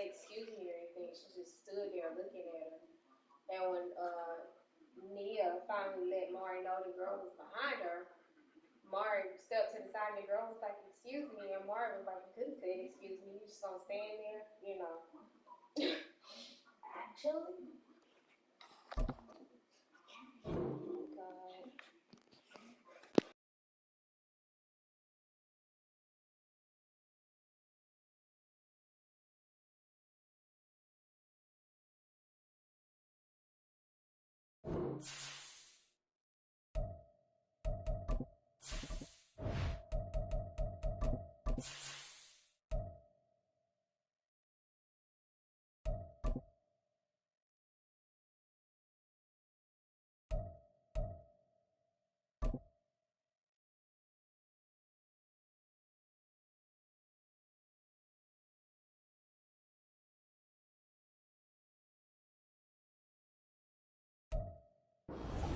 say excuse me or anything. She just stood there looking at her. And when Nia finally let Mari know the girl was behind her, Mari stepped to the side and the girl was like, excuse me. And Mari was like, you couldn't say excuse me. You just gonna stand there, you know. Actually. Oh, God.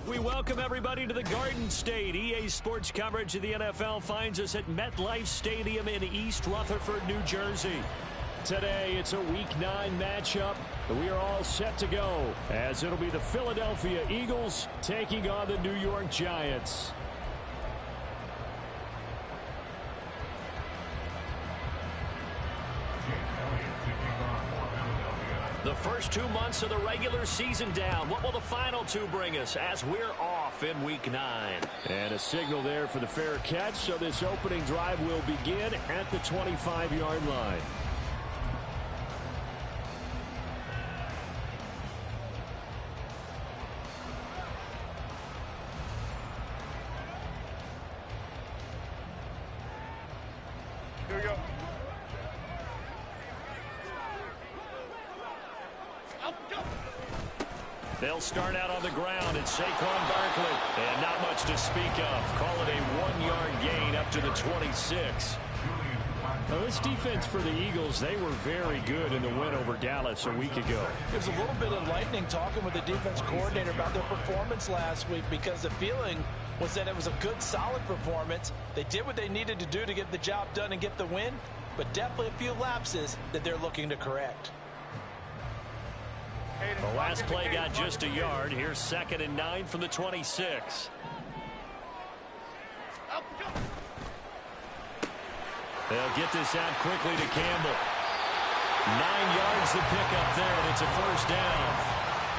We welcome everybody to the Garden State. EA Sports coverage of the NFL finds us at MetLife Stadium in East Rutherford, New Jersey. Today, it's a Week 9 matchup. We are all set to go, as it'll be the Philadelphia Eagles taking on the New York Giants. The first 2 months of the regular season down. What will the final 2 bring us as we're off in Week 9? And a signal there for the fair catch, so this opening drive will begin at the 25-yard line. Here we go. They'll start out on the ground. It's Saquon Barkley. And not much to speak of. Call it a 1-yard gain up to the 26. Now, this defense for the Eagles, they were very good in the win over Dallas a week ago. It was a little bit enlightening talking with the defense coordinator about their performance last week, because the feeling was that it was a good, solid performance. They did what they needed to do to get the job done and get the win, but definitely a few lapses that they're looking to correct. The last play got just a yard. Here's 2nd and 9 from the 26. They'll get this out quickly to Campbell. 9 yards to pick up there, and it's a first down.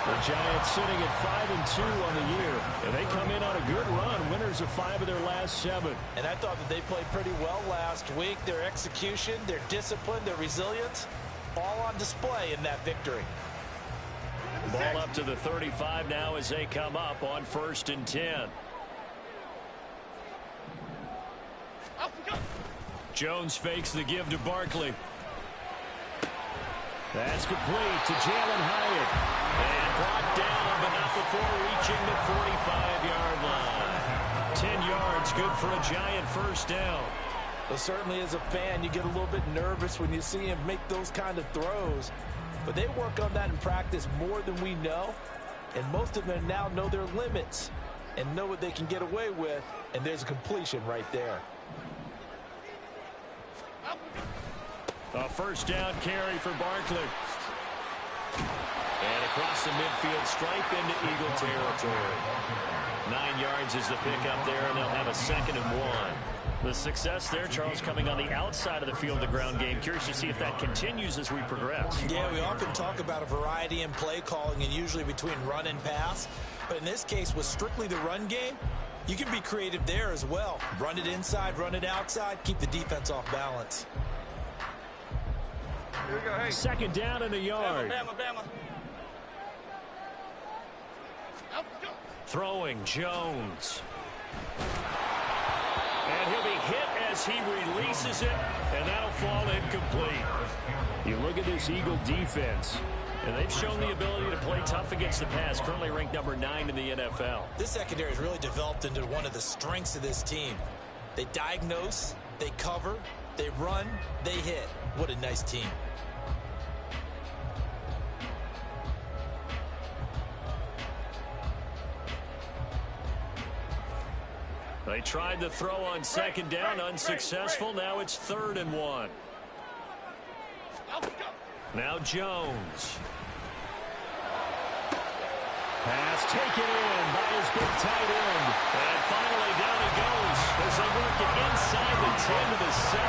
The Giants sitting at 5-2 on the year, and they come in on a good run, winners of 5 of their last 7. And I thought that they played pretty well last week. Their execution, their discipline, their resilience, all on display in that victory. Ball up to the 35 now as they come up on 1st and 10. Jones fakes the give to Barkley. That's complete to Jalen Hyatt. And brought down, but not before reaching the 45-yard line. 10 yards, good for a Giant first down. Well, certainly as a fan, you get a little bit nervous when you see him make those kind of throws. But they work on that in practice more than we know. And most of them now know their limits and know what they can get away with. And there's a completion right there. A first down carry for Barkley. And across the midfield stripe into Eagle territory. 9 yards is the pickup there, and they'll have a 2nd and 1. The success there, Charles, coming on the outside of the field, the ground game. Curious to see if that continues as we progress. Yeah, we often talk about a variety in play calling, and usually between run and pass. But in this case, with strictly the run game, you can be creative there as well. Run it inside, run it outside, keep the defense off balance. Here we go, hey. 2nd down and a yard. Bama. Throwing Jones. And he'll be hit as he releases it, and that'll fall incomplete. You look at this Eagle defense, and they've shown the ability to play tough against the pass, currently ranked number 9 in the NFL. This secondary has really developed into one of the strengths of this team. They diagnose, they cover, they run, they hit. What a nice team. They tried to throw on 2nd down, unsuccessful. Now it's 3rd and 1. Now Jones. Pass taken in by his big tight end. And finally down he goes as they work it inside the 10 to the 7.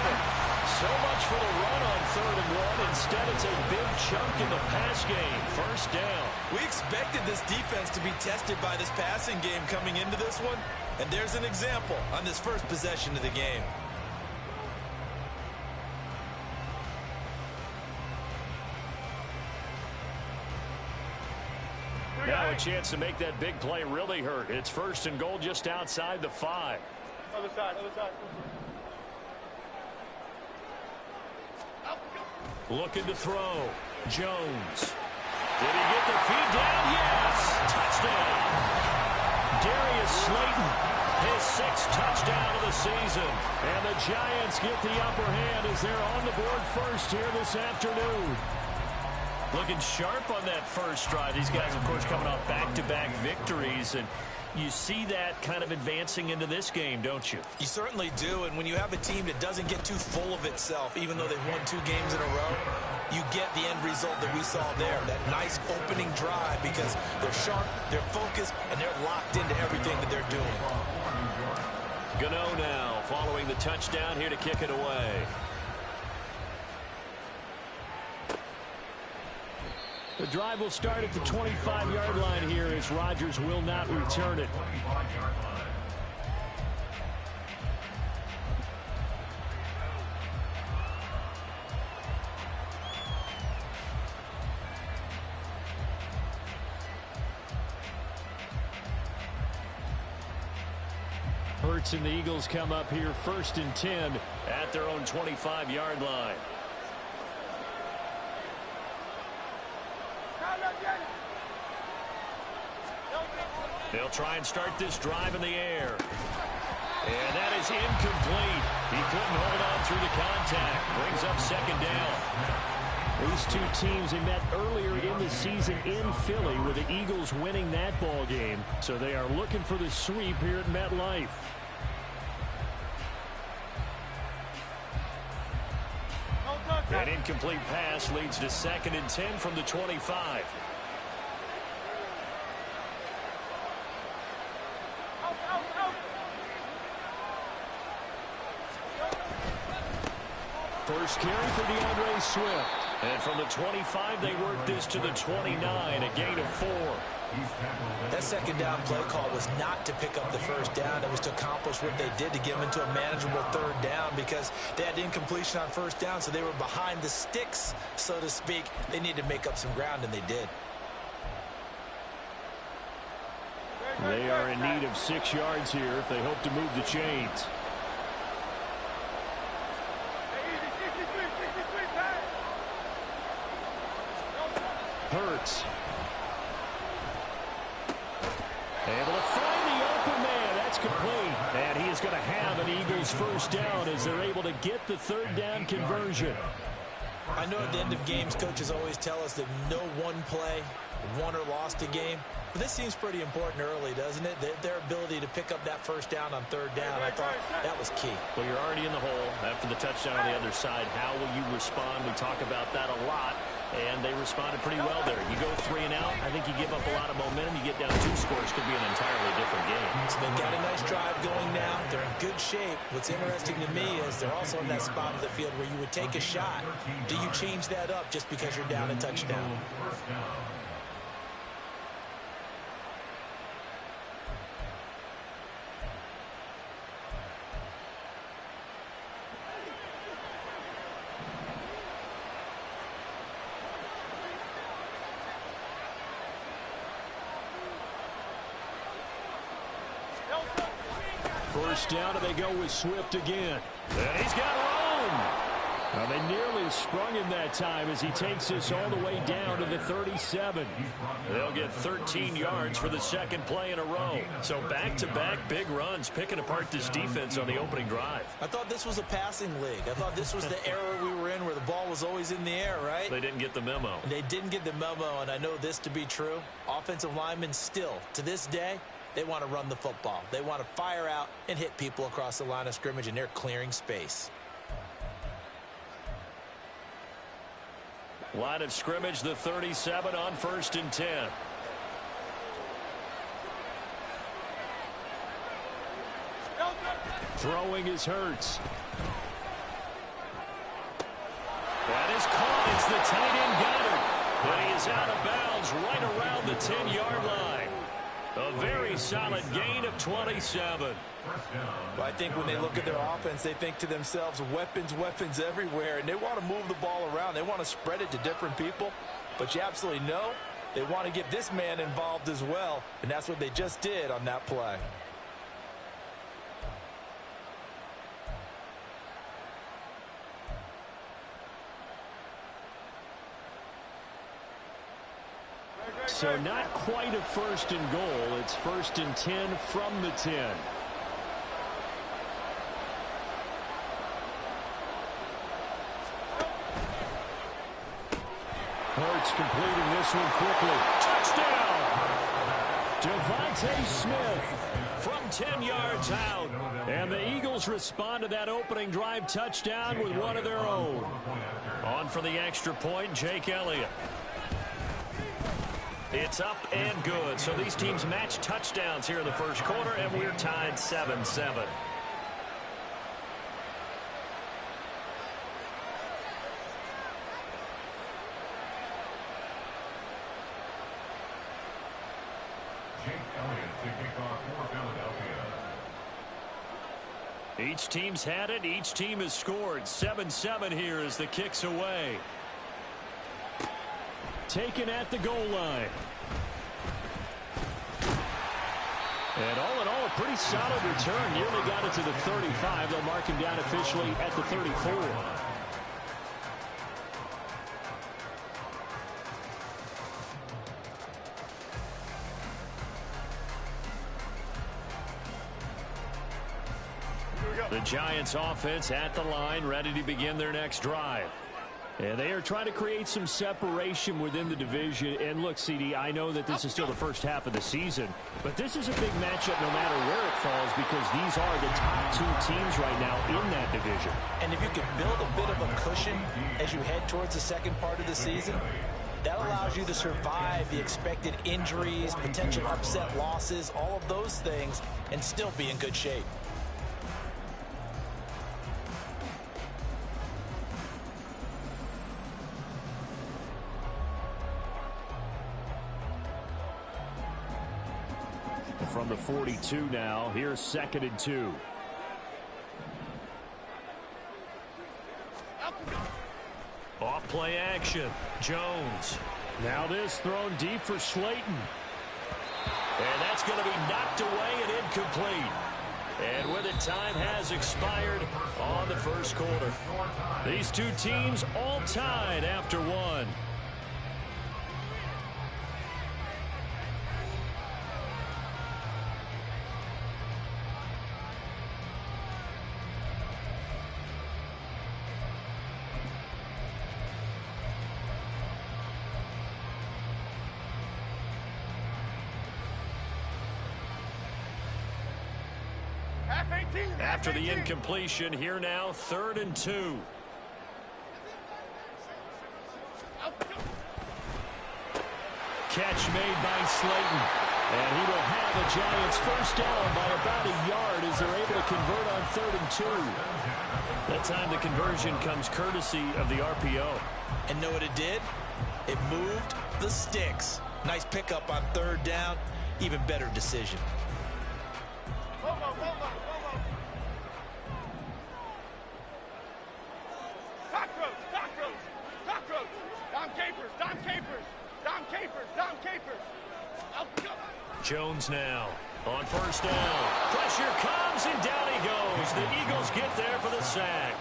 So much for the run on 3rd and 1. Instead, it's a big chunk in the pass game. First down. We expected this defense to be tested by this passing game coming into this one. And there's an example on this first possession of the game. Now a chance to make that big play really hurt. It's 1st and goal just outside the 5. Other side, other side. Looking to throw. Jones. Did he get the feed down? Yes! Touchdown! Darius Slayton, his 6th touchdown of the season. And the Giants get the upper hand as they're on the board first here this afternoon. Looking sharp on that first drive. These guys, of course, coming off back-to-back victories, and you see that kind of advancing into this game, don't you? You certainly do, and when you have a team that doesn't get too full of itself, even though they've won 2 games in a row, you get the end result that we saw there, that nice opening drive, because they're sharp, they're focused, and they're locked into everything that they're doing. Gano now following the touchdown here to kick it away. The drive will start at the 25-yard line here as Rodgers will not return it. Hurts and the Eagles come up here 1st and 10 at their own 25-yard line. They'll try and start this drive in the air. And that is incomplete. He couldn't hold on through the contact. Brings up 2nd down. These 2 teams, they met earlier in the season in Philly with the Eagles winning that ball game. So they are looking for the sweep here at MetLife. That incomplete pass leads to 2nd and 10 from the 25. First carry for DeAndre Swift. And from the 25, they work this to the 29, a gain of 4. That 2nd down play call was not to pick up the 1st down. It was to accomplish what they did to get them into a manageable 3rd down because they had incompletion on 1st down, so they were behind the sticks, so to speak. They needed to make up some ground, and they did. They are in need of 6 yards here if they hope to move the chains. Hurts. Able to find the open man. That's complete. And he is going to have an Eagles 1st down as they're able to get the 3rd down conversion. I know at the end of games, coaches always tell us that no one play won or lost a game. But this seems pretty important early, doesn't it? Their ability to pick up that 1st down on 3rd down, I thought that was key. Well, you're already in the hole after the touchdown on the other side. How will you respond? We talk about that a lot, and they responded pretty well there. You go 3 and out, I think you give up a lot of momentum. You get down 2 scores, could be an entirely different game. So they've got a nice drive going now. They're in good shape. What's interesting to me is they're also in that spot of the field where you would take a shot. Do you change that up just because you're down a touchdown? First down, and they go with Swift again. And he's got room. Now they nearly sprung him that time as he takes this all the way down to the 37. They'll get 13 yards for the 2nd play in a row. So back-to-back big runs, picking apart this defense on the opening drive. I thought this was a passing league. I thought this was the era we were in where the ball was always in the air, right? They didn't get the memo. They didn't get the memo, and I know this to be true. Offensive linemen still, to this day, they want to run the football. They want to fire out and hit people across the line of scrimmage, and they're clearing space. Line of scrimmage, the 37 on 1st and 10. Throwing is Hurts. That is caught. It's the tight end Goddard. But he is out of bounds right around the 10-yard line. A very solid gain of 27. Well, I think when they look at their offense, they think to themselves, weapons, weapons everywhere, and they want to move the ball around. They want to spread it to different people, but you absolutely know they want to get this man involved as well, and that's what they just did on that play. So not quite a 1st and goal. It's 1st and 10 from the 10. Hurts completing this one quickly. Touchdown! Devontae Smith from 10 yards out. And the Eagles respond to that opening drive touchdown with one of their own. On for the extra point, Jake Elliott. It's up and good. So these teams match touchdowns here in the first quarter, and we're tied 7-7. Each team's had it. Each team has scored. 7-7 here as the kick's away. Taken at the goal line. And all in all, a pretty solid return. Nearly got it to the 35. They'll mark him down officially at the 34. The Giants offense at the line, ready to begin their next drive. And they are trying to create some separation within the division. And look, CD, I know that this is still the first half of the season, but this is a big matchup no matter where it falls because these are the top two teams right now in that division. And if you can build a bit of a cushion as you head towards the second part of the season, that allows you to survive the expected injuries, potential upset losses, all of those things, and still be in good shape. From the 42 now, here's 2nd and 2. Off play action. Jones. Now this thrown deep for Slayton. And that's going to be knocked away and incomplete. And with it, time has expired on the first quarter. These two teams all tied after one. After the incompletion, here now, 3rd and 2. Catch made by Slayton. And he will have the Giants first down by about a yard as they're able to convert on 3rd and 2. That time the conversion comes courtesy of the RPO. And know what it did? It moved the sticks. Nice pickup on 3rd down. Even better decision. Jones now on 1st down. Pressure comes and down he goes. The Eagles get there for the sack.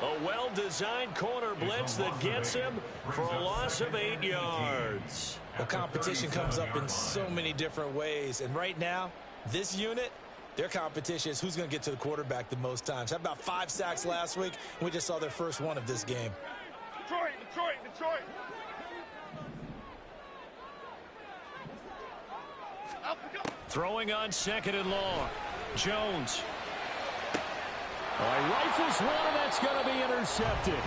A well-designed corner blitz that gets him for a loss of 8 yards. Well, competition comes up in so many different ways. And right now, this unit, their competition is who's going to get to the quarterback the most times. Had about 5 sacks last week, and we just saw their first one of this game. Detroit. Throwing on 2nd and long. Jones. Rifles one, and that's going to be intercepted.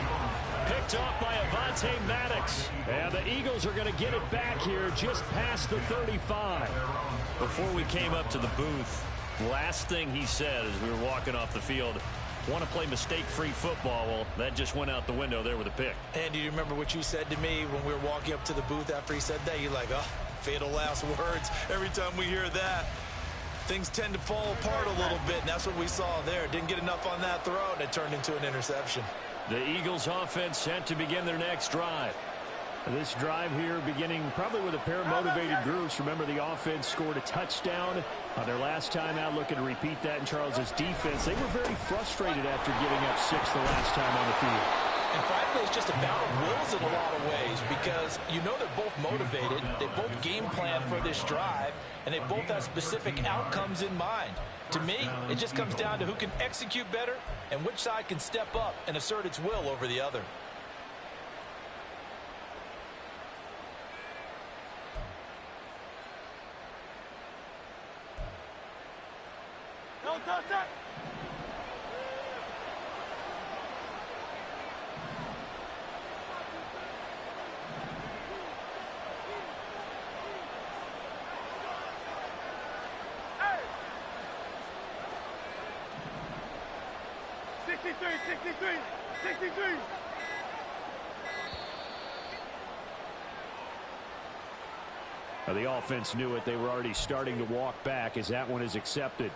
picked off by Avonte Maddox. And the Eagles are going to get it back here just past the 35. Before we came up to the booth, last thing he said as we were walking off the field, want to play mistake-free football. Well, that just went out the window there with a pick. And do you remember what you said to me when we were walking up to the booth after he said that? You're like, oh, fatal last words. Every time we hear that, things tend to fall apart a little bit, and that's what we saw there. Didn't get enough on that throw, and it turned into an interception. The Eagles offense set to begin their next drive. This drive here beginning probably with a pair of motivated groups. Remember, the offense scored a touchdown on their last time out. Looking to repeat that in Charles's defense. They were very frustrated after giving up 6 the last time on the field. And frankly, it's just a battle of wills in a lot of ways because you know they're both motivated. They both game plan for this drive, and they both have specific outcomes in mind. To me, it just comes down to who can execute better and which side can step up and assert its will over the other. Don't touch that. Hey. 63. Now, the offense knew it. They were already starting to walk back as that one is accepted.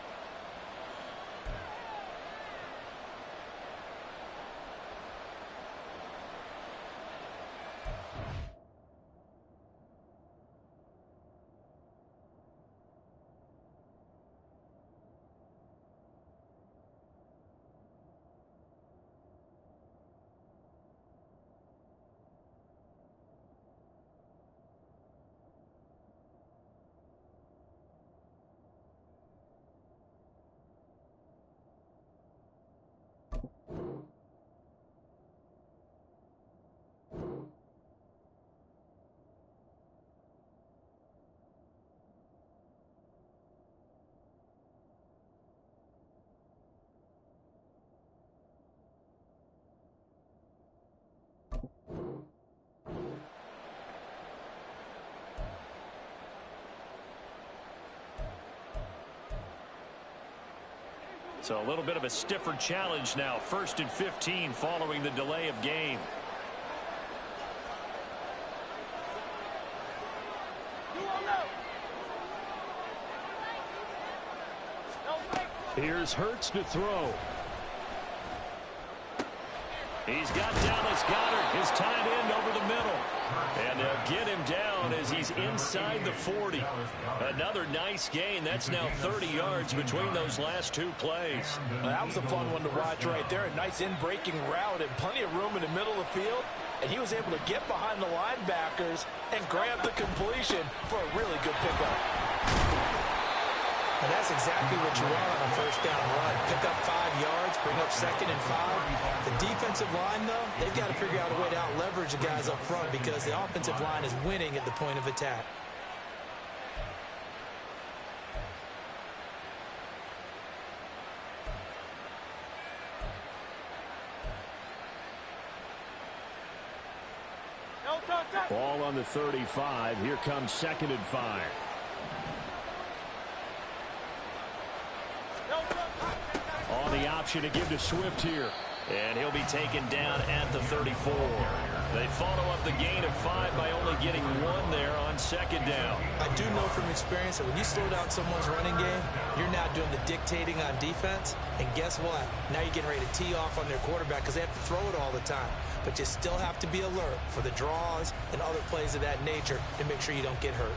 So a little bit of a stiffer challenge now. 1st and 15 following the delay of game. Here's Hurts to throw. He's got Dallas Goedert, his tight end, over the middle. And they'll get him down as he's inside the 40. Another nice gain. That's now 30 yards between those last 2 plays. That was a fun one to watch right there. A nice in-breaking route and plenty of room in the middle of the field. And he was able to get behind the linebackers and grab the completion for a really good pickup. And that's exactly what you want on a first down run. Pick up 5 yards, bring up 2nd and 5. The defensive line, though, they've got to figure out a way to out-leverage the guys up front because the offensive line is winning at the point of attack. Ball on the 35. Here comes 2nd and 5. On the option to give to Swift here. And he'll be taken down at the 34. They follow up the gain of 5 by only getting 1 there on 2nd down. I do know from experience that when you slow down someone's running game, you're now doing the dictating on defense. And guess what? Now you're getting ready to tee off on their quarterback because they have to throw it all the time. But you still have to be alert for the draws and other plays of that nature to make sure you don't get hurt.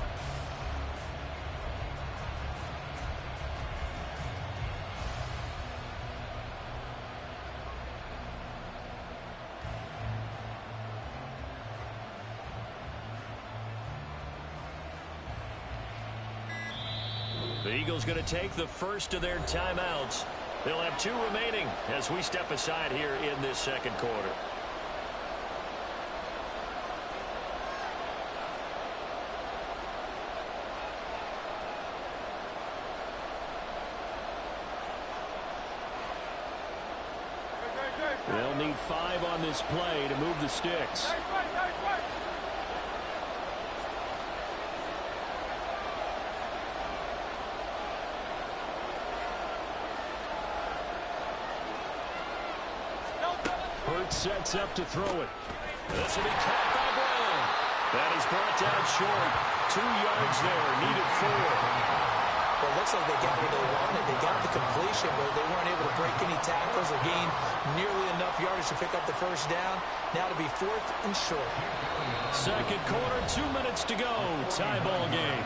The Eagles going to take the first of their timeouts. They'll have 2 remaining as we step aside here in this 2nd quarter. They'll need 5 on this play to move the sticks. Nice right, nice right. Hurts sets up to throw it. This will be caught by Brown. That is brought down short. 2 yards there, needed 4. Well, it looks like they got what they wanted. They got the completion, but they weren't able to break any tackles or gain nearly enough yardage to pick up the first down. Now to be 4th and short. Second quarter, 2 minutes to go. Tie ball game.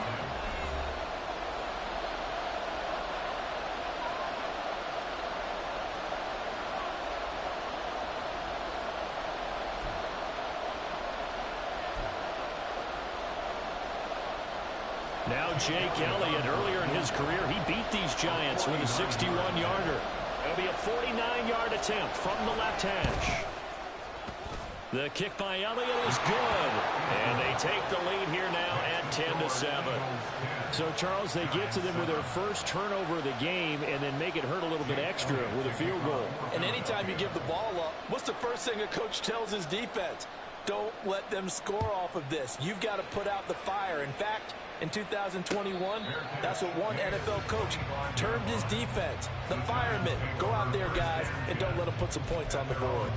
Now Jake Elliott, earlier in his career, he beat these Giants with a 61-yarder. It'll be a 49-yard attempt from the left hash. The kick by Elliott is good. And they take the lead here now at 10-7. So, Charles, they get to them with their first turnover of the game and then make it hurt a little bit extra with a field goal. And anytime you give the ball up, what's the first thing a coach tells his defense? Don't let them score off of this. You've got to put out the fire. In fact, in 2021, that's what one NFL coach termed his defense. The firemen. Go out there, guys, and don't let them put some points on the board.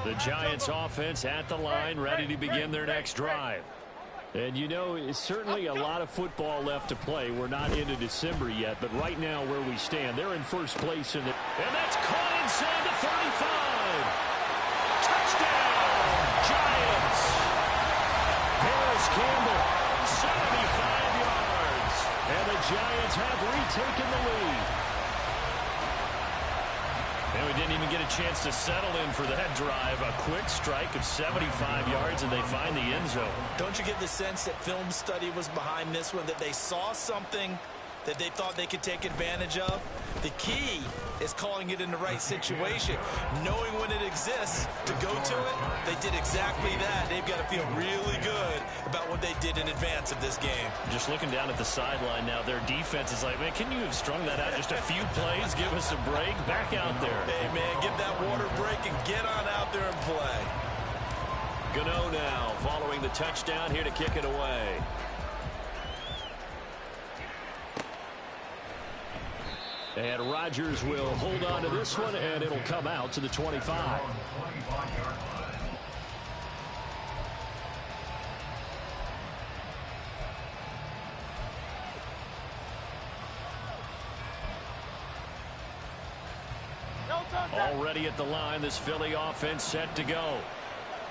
The Giants offense at the line, ready to begin their next drive. And you know, it's certainly a lot of football left to play. We're not into December yet, but right now where we stand, they're in first place in it. And that's caught inside the 35. Touchdown, Giants. Harris Campbell, 75 yards. And the Giants have retaken the lead. And we didn't even get a chance to settle in for that drive. A quick strike of 75 yards, and they find the end zone. Don't you get the sense that film study was behind this one, that they saw something that they thought they could take advantage of? The key is calling it in the right situation. Knowing when it exists to go to it, they did exactly that. They've got to feel really good about what they did in advance of this game. Just looking down at the sideline now, their defense is like, man, can you have strung that out just a few plays? Give us a break. Back out there. Hey, man, give that water break and get on out there and play. Gano now following the touchdown here to kick it away. And Rodgers will hold on to this one, and it'll come out to the 25. Already at the line, this Philly offense set to go.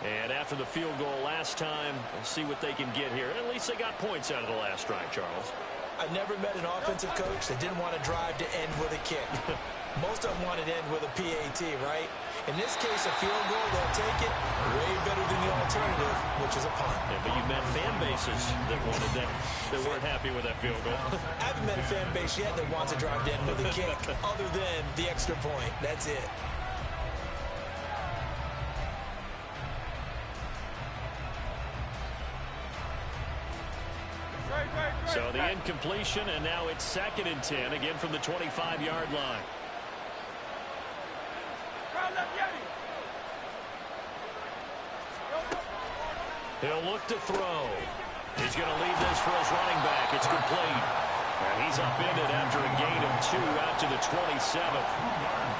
And after the field goal last time, we'll see what they can get here. At least they got points out of the last drive, Charles. I never met an offensive coach that didn't want to drive to end with a kick. Most of them wanted to end with a PAT, right? In this case, a field goal, they'll take it way better than the alternative, which is a punt. Yeah, but you've met fan bases that wanted that, that weren't happy with that field goal. I haven't met a fan base yet that wants to drive to end with a kick, other than the extra point. That's it. So the incompletion, and now it's 2nd and 10, again from the 25-yard line. He'll look to throw. He's going to leave this for his running back. It's complete. And he's upended after a gain of 2 out to the 27.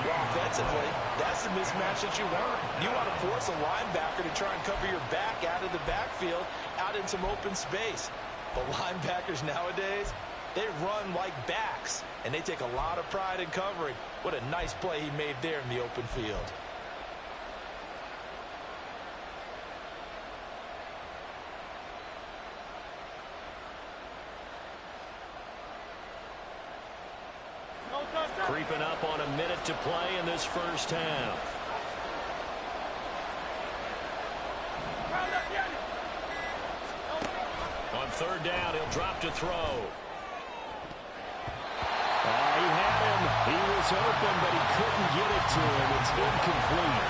Well, offensively, that's the mismatch that you want. You want to force a linebacker to try and cover your back out of the backfield, out in some open space. But linebackers nowadays, they run like backs, and they take a lot of pride in covering. What a nice play he made there in the open field. Creeping up on a minute to play in this first half. On 3rd down, he'll drop to throw. He had him. He was open, but he couldn't get it to him. It's incomplete.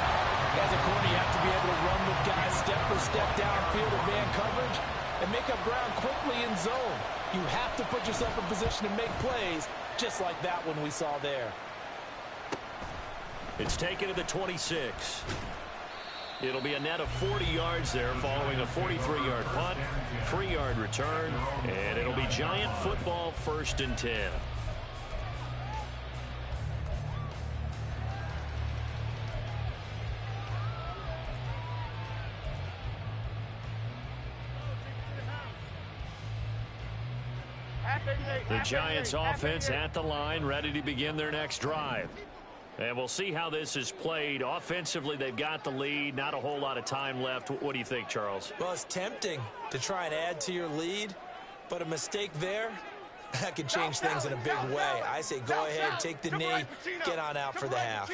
As a corner, you have to be able to run with guys step for step downfield in man coverage. and make up ground quickly in zone. You have to put yourself in position to make plays, just like that one we saw there. It's taken to the 26. It'll be a net of 40 yards there following a 43-yard punt, 3-yard return, and it'll be Giant football 1st and 10. The Giants offense at the line, ready to begin their next drive. And we'll see how this is played. Offensively, they've got the lead. Not a whole lot of time left. What do you think, Charles? Well, it's tempting to try and add to your lead, but a mistake there, that could change things in a big way. I say go ahead, take the knee, get on out for the half.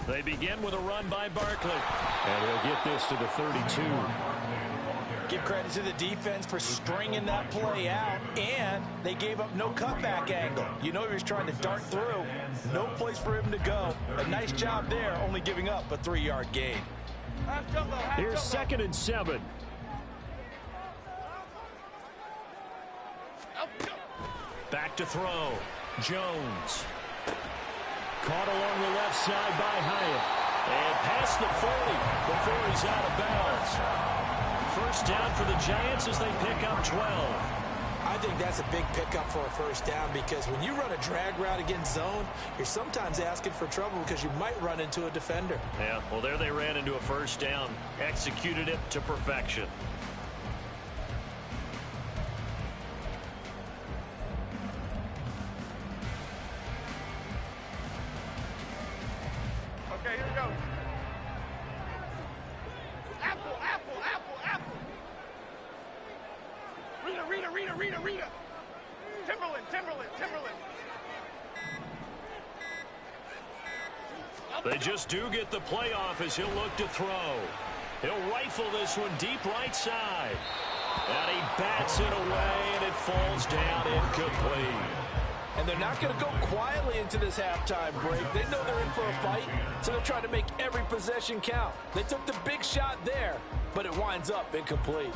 They begin with a run by Barkley. And he'll get this to the 32. Give credit to the defense for stringing that play out, and they gave up no cutback angle. You know he was trying to dart through. No place for him to go. A nice job there, only giving up a 3-yard gain. Here's 2nd and 7. Back to throw. Jones. Caught along the left side by Hyatt. And past the 40 before he's out of bounds. First down for the Giants as they pick up 12. I think that's a big pickup for a first down because when you run a drag route against zone, you're sometimes asking for trouble because you might run into a defender. Yeah, well, there they ran into a first down. Executed it to perfection. Okay, here we go. Apple, apple, apple, apple. Rita. Timberland. They just do get the playoff as he'll look to throw. He'll rifle this one deep right side. And he bats it away, and it falls down incomplete. And they're not going to go quietly into this halftime break. They know they're in for a fight, so they're trying to make every possession count. They took the big shot there, but it winds up incomplete.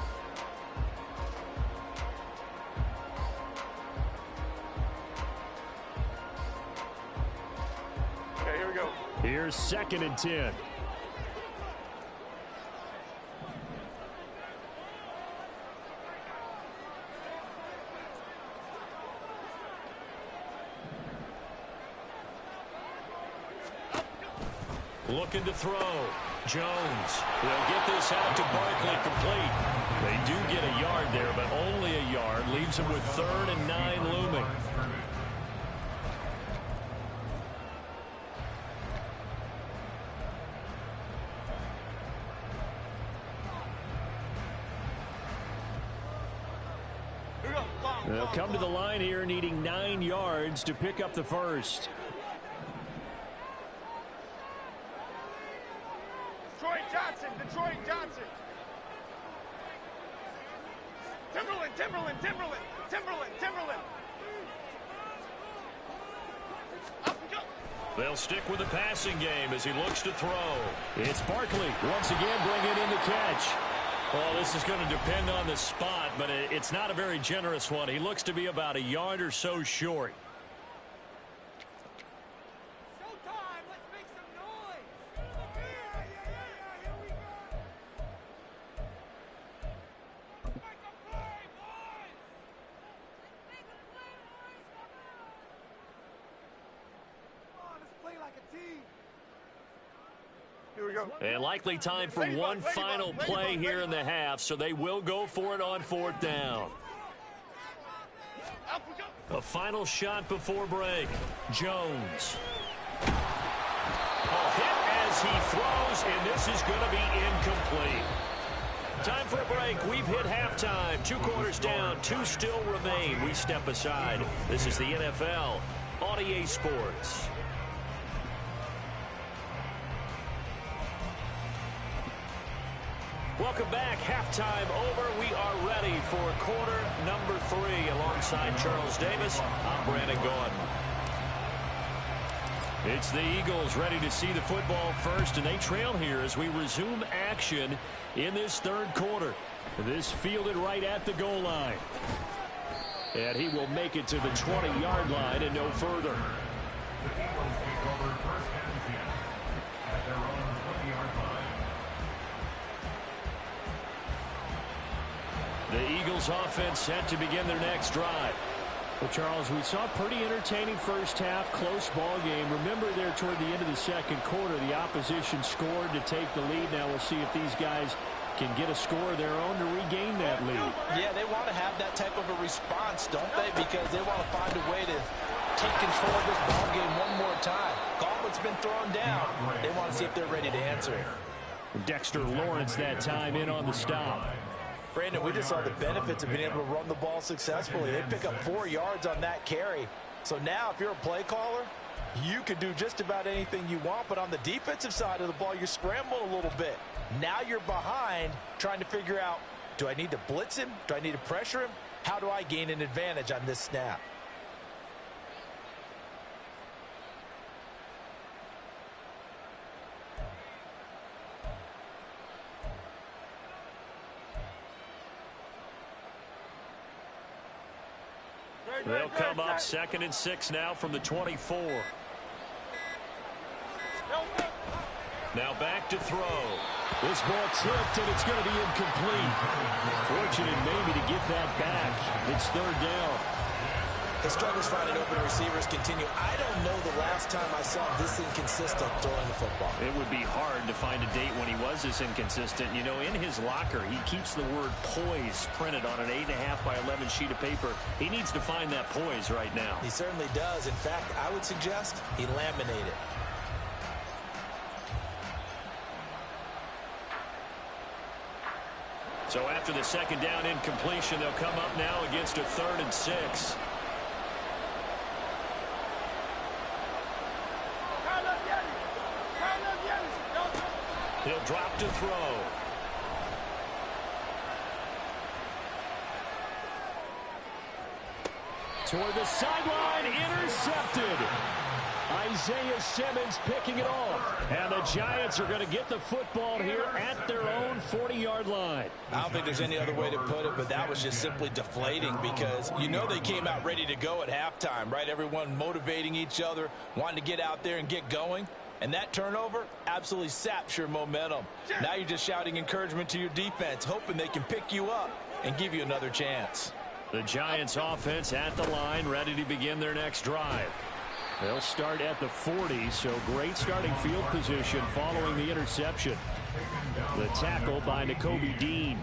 Okay, here we go. Here's 2nd and 10. Looking to throw. Jones. They'll get this out to Barkley complete. They do get a yard there, but only a yard. Leaves them with 3rd and 9 looming. They'll come to the line here needing 9 yards to pick up the first. Detroit Johnson. Timberland. They'll stick with the passing game as he looks to throw. It's Barkley once again bringing in the catch. Well, this is going to depend on the spot, but it's not a very generous one. He looks to be about a yard or so short. And likely time for one final play here in the half, so they will go for it on 4th down. A final shot before break. Jones. A hit as he throws, and this is going to be incomplete. Time for a break. We've hit halftime. 2 quarters down, 2 still remain. We step aside. This is the NFL on EA Sports. Welcome back. Halftime over. We are ready for quarter number 3. Alongside Charles Davis, I'm Brandon Gaudin. It's the Eagles ready to see the football first, and they trail here as we resume action in this third quarter. This fielded right at the goal line. And he will make it to the 20-yard line and no further. The Eagles offense set to begin their next drive. Well, Charles, we saw a pretty entertaining first half, close ball game. Remember there toward the end of the second quarter, the opposition scored to take the lead. Now we'll see if these guys can get a score of their own to regain that lead. Yeah, they want to have that type of a response, don't they? Because they want to find a way to take control of this ball game one more time. Gauntlet's been thrown down. They want to see if they're ready to answer it. Dexter Lawrence that time in on the stop. Brandon, we just saw the benefits of being able to run the ball successfully. They pick up 4 yards on that carry. So now if you're a play caller, you can do just about anything you want. But on the defensive side of the ball, you're scrambling a little bit. Now you're behind trying to figure out, do I need to blitz him? Do I need to pressure him? How do I gain an advantage on this snap? They'll come up 2nd and 6 now from the 24. Now back to throw. This ball tipped, and it's going to be incomplete. Fortunate maybe to get that back. It's 3rd down. The struggles finding open receivers continue. I don't know the last time I saw this inconsistent throwing the football. It would be hard to find a date when he was this inconsistent. You know, in his locker, he keeps the word poise printed on an 8.5 by 11 sheet of paper. He needs to find that poise right now. He certainly does. In fact, I would suggest he laminate it. So after the 2nd down incompletion, they'll come up now against a 3rd and 6. He'll drop to throw. Toward the sideline, intercepted. Isaiah Simmons picking it off. And the Giants are going to get the football here at their own 40-yard line. I don't think there's any other way to put it, but that was just simply deflating because you know they came out ready to go at halftime, right? Everyone motivating each other, wanting to get out there and get going. And that turnover absolutely saps your momentum. Now you're just shouting encouragement to your defense, hoping they can pick you up and give you another chance. The Giants offense at the line, ready to begin their next drive. They'll start at the 40, so great starting field position following the interception. The tackle by Nakobe Dean.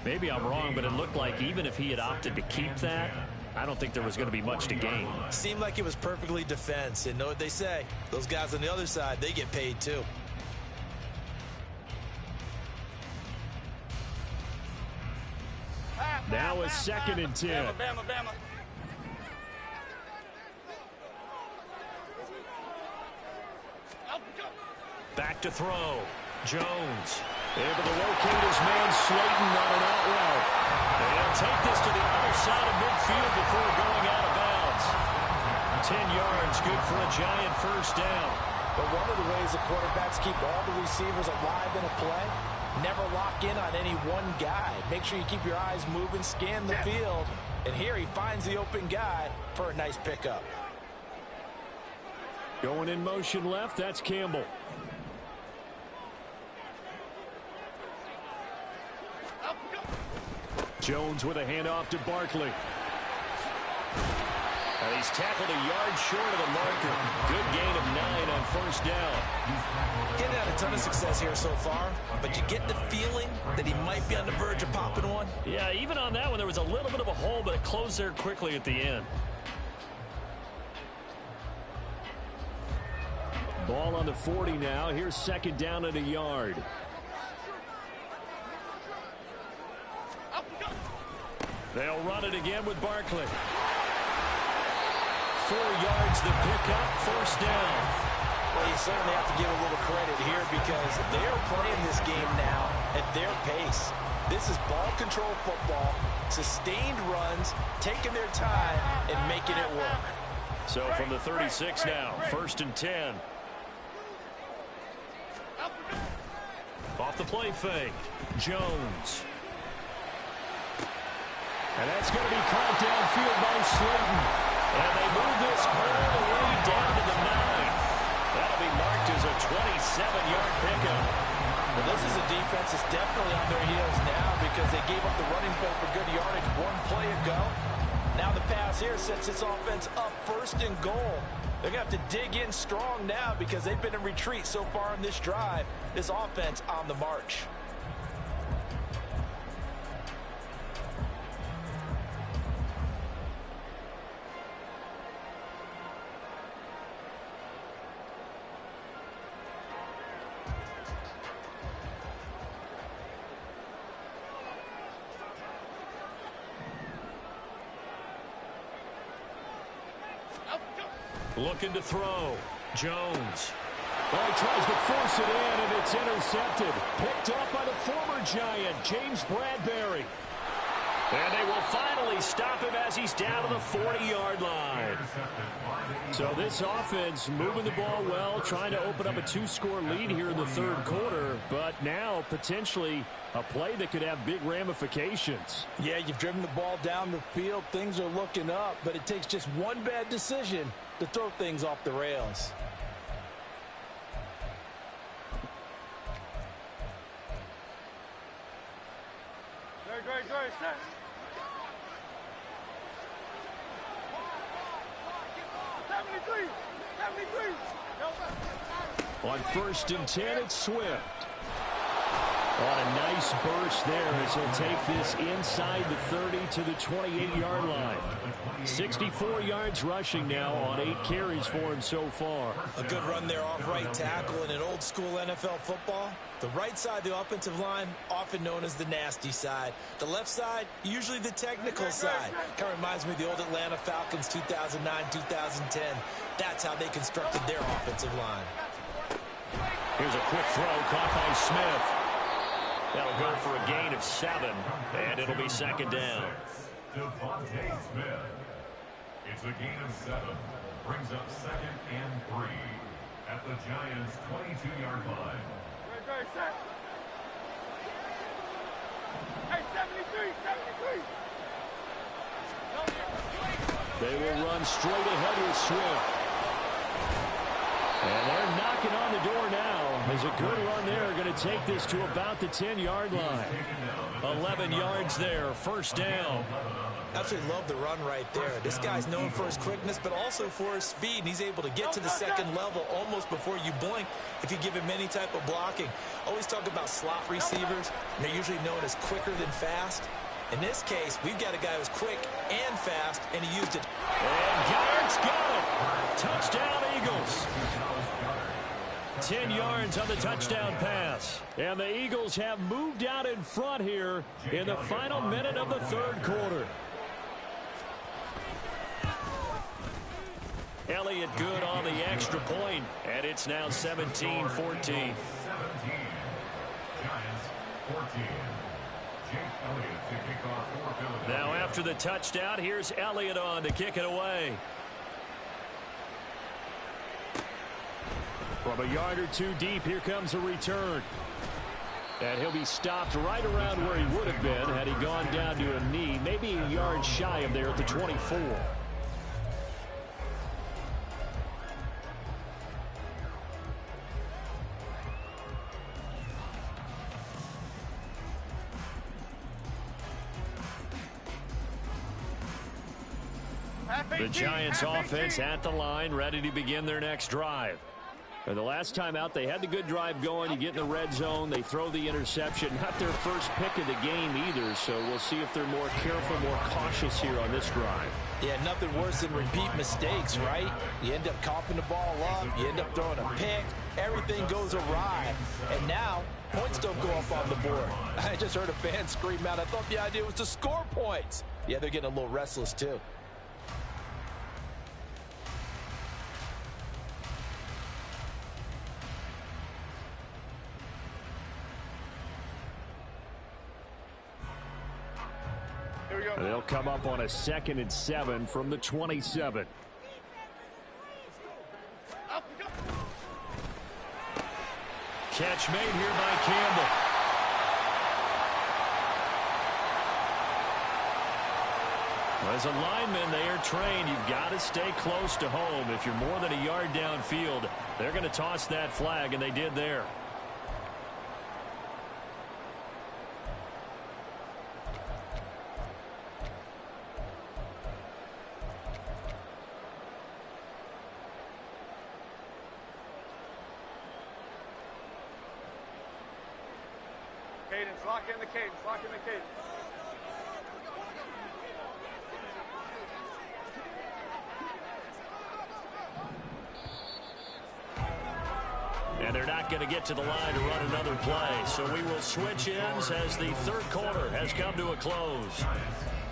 Maybe I'm wrong, but it looked like even if he had opted to keep that, I don't think there was going to be much to gain. Seemed like it was perfectly defense. And know what they say? Those guys on the other side, they get paid too. Now a 2nd and 10. Bama. Back to throw. Jones able to locate his man Slayton on an out route. They'll take this to the other side of midfield before going out of bounds. 10 yards, good for a Giant first down. But one of the ways the quarterbacks keep all the receivers alive in a play, never lock in on any one guy. Make sure you keep your eyes moving, scan the field. And here he finds the open guy for a nice pickup. Going in motion left, that's Campbell. Jones with a handoff to Barkley. And he's tackled a yard short of the marker. Good gain of 9 on first down. Getting had a ton of success here so far, but you get the feeling that he might be on the verge of popping one. Yeah, even on that one, there was a little bit of a hole, but it closed there quickly at the end. Ball on the 40 now. Here's 2nd down and a yard. They'll run it again with Barkley. 4 yards the pickup, first down. Well, you certainly have to give a little credit here because they're playing this game now at their pace. This is ball control football, sustained runs, taking their time and making it work. So from the 36 now, 1st and 10. Off the play fake, Jones. And that's going to be caught downfield by Slayton. And they move this all the way down to the 9. That'll be marked as a 27-yard pickup. Well, this is a defense that's definitely on their heels now because they gave up the running play for good yardage one play ago. Now the pass here sets this offense up 1st and goal. They're going to have to dig in strong now because they've been in retreat so far in this drive. This offense on the march. Looking to throw. Jones. Well, he tries to force it in, and it's intercepted. Picked up by the former Giant, James Bradbury. And they will finally stop him as he's down to the 40-yard line. So this offense moving the ball well, trying to open up a 2-score lead here in the 3rd quarter, but now potentially a play that could have big ramifications. Yeah, you've driven the ball down the field. Things are looking up, but it takes just one bad decision to throw things off the rails. Great, set. On 1st and 10, it's Swift. On a nice burst there as he'll take this inside the 30 to the 28-yard line. 64 yards rushing now on 8 carries for him so far. A good run there off right tackle in an old school NFL football. The right side of the offensive line, often known as the nasty side. The left side, usually the technical side. Kind of reminds me of the old Atlanta Falcons 2009-2010. That's how they constructed their offensive line. Here's a quick throw caught by Smith. That'll go for a gain of 7, and it'll be 2nd down. Devontae Smith. It's a gain of 7. Brings up 2nd and 3 at the Giants' 22-yard line. Great, set. Hey, 73. They will run straight ahead with Swift. And they're knocking on the door now. There's a good run there. Going to take this to about the 10-yard line. 11 yards there. 1st down. Absolutely love the run right there. This guy's known for his quickness, but also for his speed. And he's able to get to the 2nd level almost before you blink if you give him any type of blocking. Always talk about slot receivers, and they're usually known as quicker than fast. In this case, we've got a guy who's quick and fast, and he used it. And Garrett's got it. Touchdown, Eagles. 10 yards on the touchdown pass. And the Eagles have moved out in front here in the final minute of the 3rd quarter. Elliott good on the extra point, and it's now 17-14. 17. Giants 14. Jake Elliott to kick off for Philadelphia. Now after the touchdown, here's Elliott on to kick it away. From a yard or 2 deep, here comes a return. And he'll be stopped right around where he would have been had he gone down to a knee, maybe a yard shy of there at the 24. The Giants offense at the line, ready to begin their next drive. And the last time out, they had the good drive going. You get in the red zone, they throw the interception. Not their first pick of the game either, so we'll see if they're more careful, more cautious here on this drive. Yeah, nothing worse than repeat mistakes, right? You end up coughing the ball up, you end up throwing a pick, everything goes awry. And now, points don't go up on the board. I just heard a fan scream out, I thought the idea was to score points. Yeah, they're getting a little restless too. They'll come up on a 2nd and 7 from the 27. catch made here by Campbell. As a lineman, they are trained. You've got to stay close to home. If you're more than a yard downfield, they're going to toss that flag, and they did there. Cadence, lock in the cadence, lock in the cadence. And they're not going to get to the line to run another play. So we will switch ends as the third quarter has come to a close.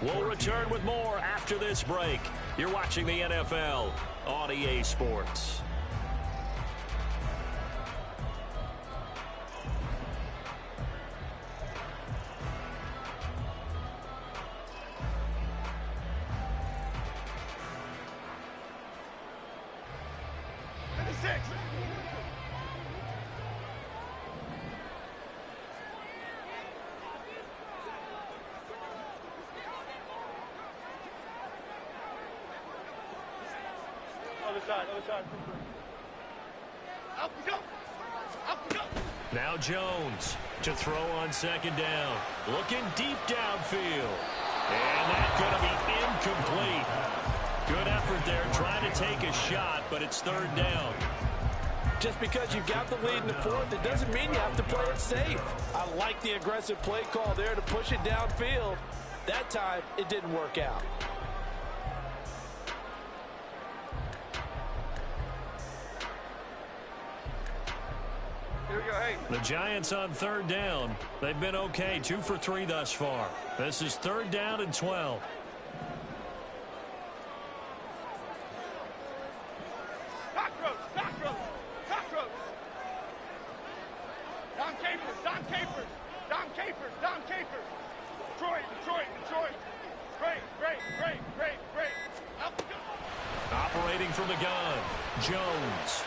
We'll return with more after this break. You're watching the NFL on EA Sports. Other side. Up we go. Up we go. Now Jones to throw on second down. Looking deep downfield. And that's going to be incomplete. Good effort there trying to take a shot, but it's third down. Just because you've got the lead in the fourth, it doesn't mean you have to play it safe. I like the aggressive play call there to push it downfield. That time, it didn't work out. Here we go, hey. The Giants on third down. They've been okay, 2 for 3 thus far. This is third down and 12. Cockroach. Don Capers. Detroit. Great. Up we go. Operating from the gun, Jones.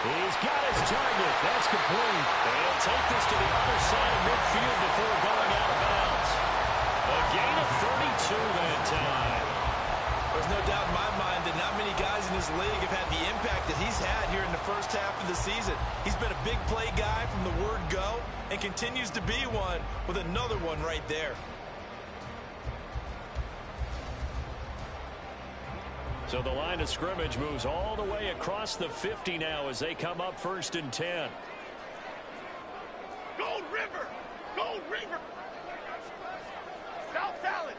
He's got his target. That's complete. And he'll take this to the other side of midfield before going out of bounds. A gain of 32 that time. There's no doubt in my mind that not many guys in this league have had the impact that he's had here in the first half of the season. He's been a big play guy from the word go and continues to be one with another one right there. So the line of scrimmage moves all the way across the 50 now as they come up 1st and 10. Gold River. South salad.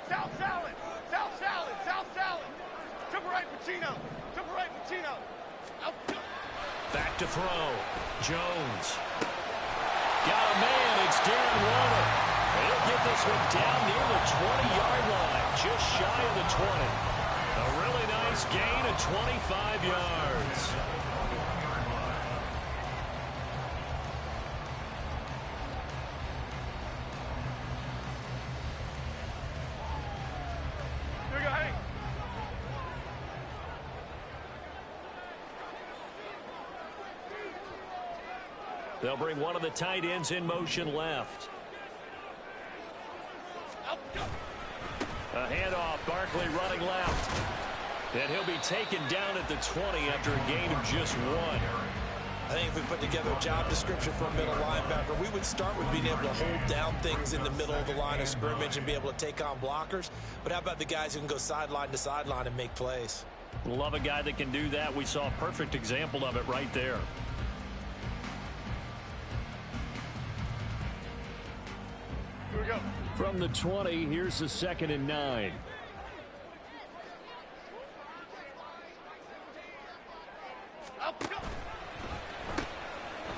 Triple right Pacino. Out. Back to throw. Jones. Got a man. It's Darren Waller. He'll get this one down near the 20-yard line. Just shy of the 20. A really nice gain of 25 yards. Here we go, hey. They'll bring one of the tight ends in motion left. A handoff, Barkley running left. And he'll be taken down at the 20 after a gain of just 1. I think if we put together a job description for a middle linebacker, we would start with being able to hold down things in the middle of the line of scrimmage and be able to take on blockers. But how about the guys who can go sideline to sideline and make plays? Love a guy that can do that. We saw a perfect example of it right there. Here we go. From the 20, here's a 2nd and 9.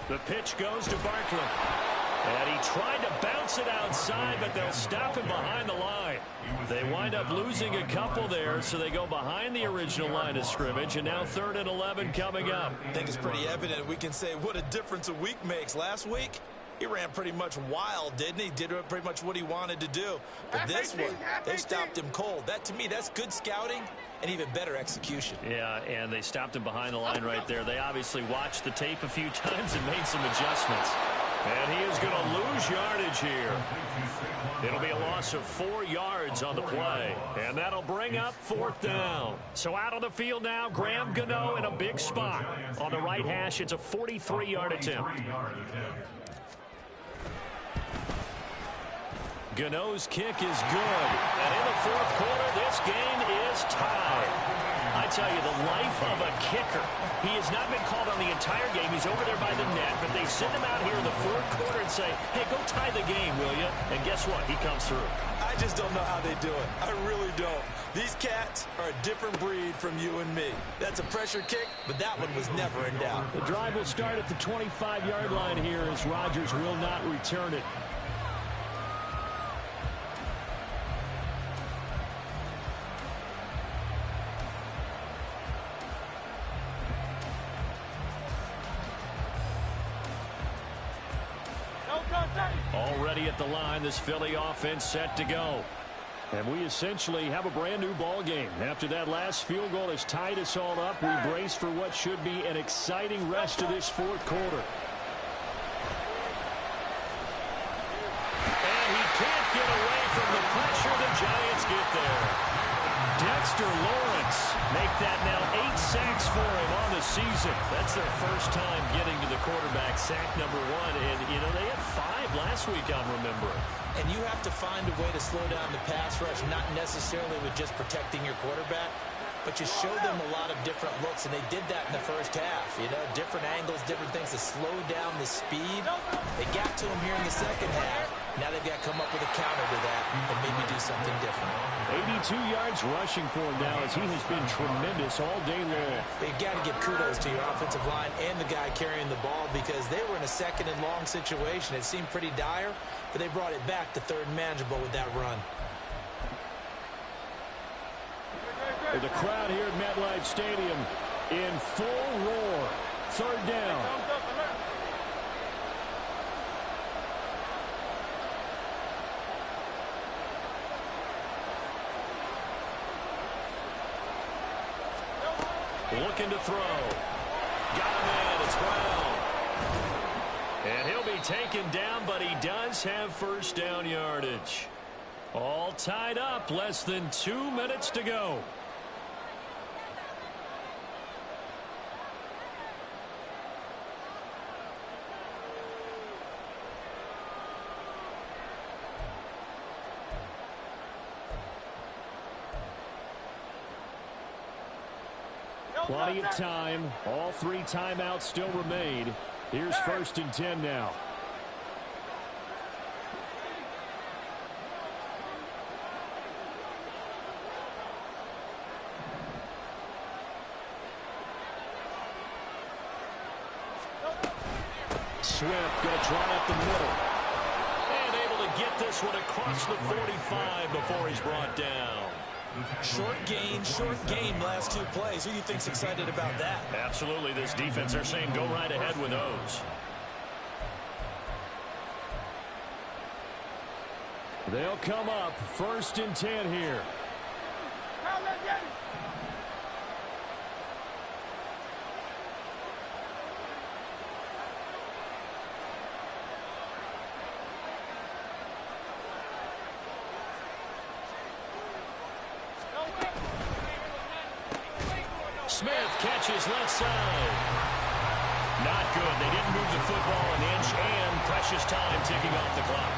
The pitch goes to Barkley. And he tried to bounce it outside, but they'll stop him behind the line. They wind up losing a couple there, so they go behind the original line of scrimmage, and now 3rd and 11 coming up. I think it's pretty evident. We can say what a difference a week makes. Last week, He ran pretty much wild, didn't he? Did pretty much what he wanted to do. But this one, they stopped him cold. That, to me, that's good scouting and even better execution. Yeah, and they stopped him behind the line right there. They obviously watched the tape a few times and made some adjustments. And he is going to lose yardage here. It'll be a loss of 4 yards on the play. And that'll bring up 4th down. So out on the field now, Graham Gano in a big spot. On the right hash, it's a 43-yard attempt. Gano's kick is good. And in the 4th quarter, this game is tied. I tell you, the life of a kicker. He has not been called on the entire game. He's over there by the net, but they send him out here in the 4th quarter and say, hey, go tie the game, will you? And guess what? He comes through. I just don't know how they do it. I really don't. These cats are a different breed from you and me. That's a pressure kick, but that one was never in doubt. The drive will start at the 25-yard line here as Rodgers will not return it. Already at the line, this Philly offense set to go. And we essentially have a brand new ball game. After that last field goal has tied us all up, we brace for what should be an exciting rest of this 4th quarter. And he can't get away from the pressure. The Giants get there. Dexter Lawrence make that now 8 sacks for him on the season. That's their first time getting to the quarterback, sack number 1. And, you know, they had 5 last week, I'm remembering. And you have to find a way to slow down the pass rush, not necessarily with just protecting your quarterback, but you show them a lot of different looks, and they did that in the first half. You know, different angles, different things to slow down the speed. They got to him here in the second half. Now they've got to come up with a counter to that and maybe do something different. 82 yards rushing for him now as he has been tremendous all day long. They've got to give kudos to your offensive line and the guy carrying the ball because they were in a 2nd and long situation. It seemed pretty dire, but they brought it back to 3rd and manageable with that run. With the crowd here at MetLife Stadium in full roar. 3rd down. Looking to throw. Got him in. It's Brown. And he'll be taken down, but he does have 1st down yardage. All tied up. Less than 2 minutes to go. Plenty of time. All 3 timeouts still remain. Here's 1st and 10 now. Swift going to try up the middle. And able to get this one across the 45 before he's brought down. Short gain last 2 plays. Who do you think's excited about that? Absolutely. This defense, they're saying go right ahead with those. They'll come up 1st and 10 here. Smith catches left side. Not good. They didn't move the football an inch, and precious time ticking off the clock.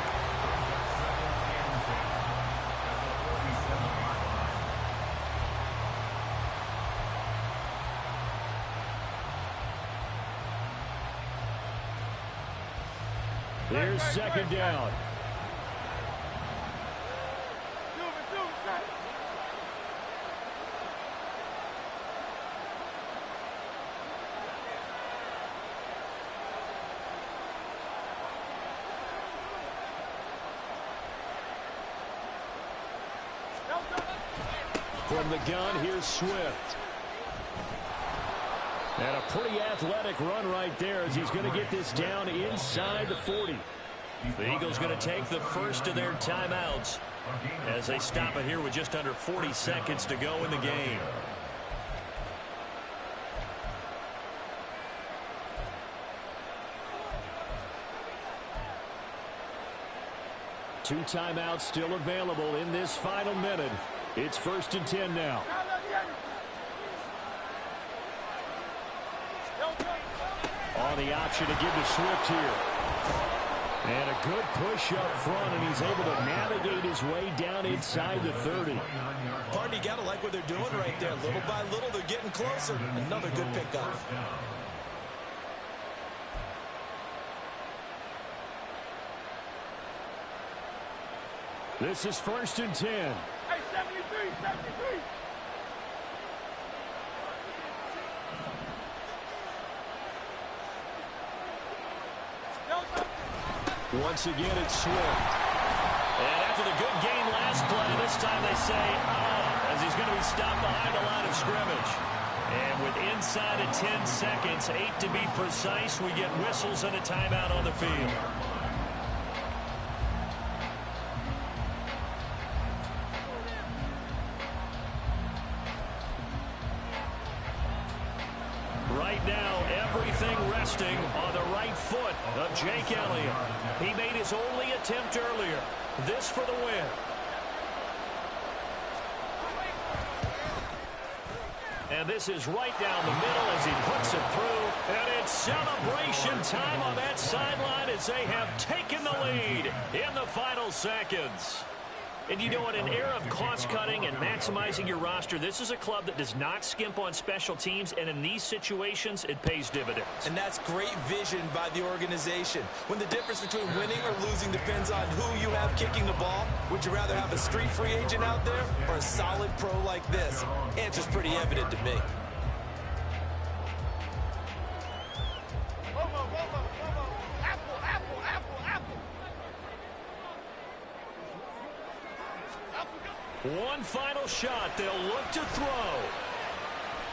Here's 2nd down. From the gun, here's Swift. And a pretty athletic run right there as he's going to get this down inside the 40. The Eagles going to take the first of their timeouts as they stop it here with just under 40 seconds to go in the game. Two timeouts still available in this final minute. It's 1st and 10 now. On the option to give to Swift here. And a good push up front, and he's able to navigate his way down inside the 30. Pardon, you got to like what they're doing right there. Little by little, they're getting closer. Another good pickup. This is 1st and 10. Hey, 73, 73. Once again, it's Swift. And after the good game last play, this time they say, as he's going to be stopped behind the line of scrimmage. And with inside of 10 seconds, 8 to be precise, we get whistles and a timeout on the field. Right now, everything resting on the right foot of Jake Elliott. He made his only attempt earlier. This for the win. And this is right down the middle as he puts it through. And it's celebration time on that sideline as they have taken the lead in the final seconds. And you know, in an era of cost-cutting and maximizing your roster, this is a club that does not skimp on special teams, and in these situations, it pays dividends. And that's great vision by the organization. When the difference between winning or losing depends on who you have kicking the ball, would you rather have a street free agent out there or a solid pro like this? Answer's pretty evident to me. One final shot. They'll look to throw.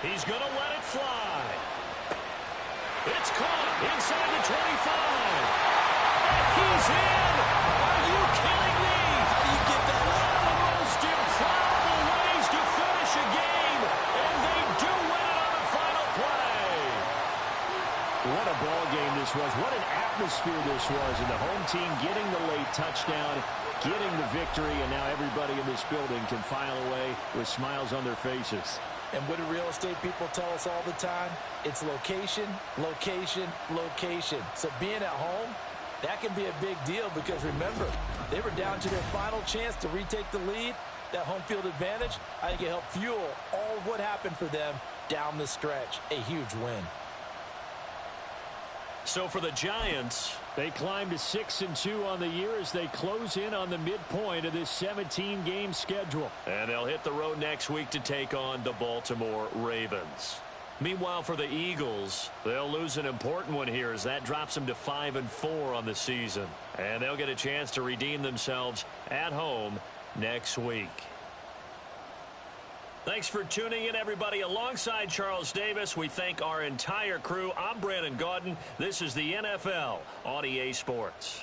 He's going to let it fly. It's caught inside the 25. And he's in. Are you kidding me? How do you get that One of the most improbable ways to finish a game. And they do win it on the final play. What a ball game this was. What an atmosphere this was. And the home team getting the late touchdown, getting the victory, and now everybody in this building can file away with smiles on their faces. And what do real estate people tell us all the time? It's location, location, location. So being at home, that can be a big deal because remember, they were down to their final chance to retake the lead. That home field advantage, I think it helped fuel all of what happened for them down the stretch. A huge win. So for the Giants, they climb to 6-2 on the year as they close in on the midpoint of this 17-game schedule. And they'll hit the road next week to take on the Baltimore Ravens. Meanwhile, for the Eagles, they'll lose an important one here as that drops them to 5-4 on the season. And they'll get a chance to redeem themselves at home next week. Thanks for tuning in, everybody. Alongside Charles Davis, we thank our entire crew. I'm Brandon Gaudin. This is the NFL on EA Sports.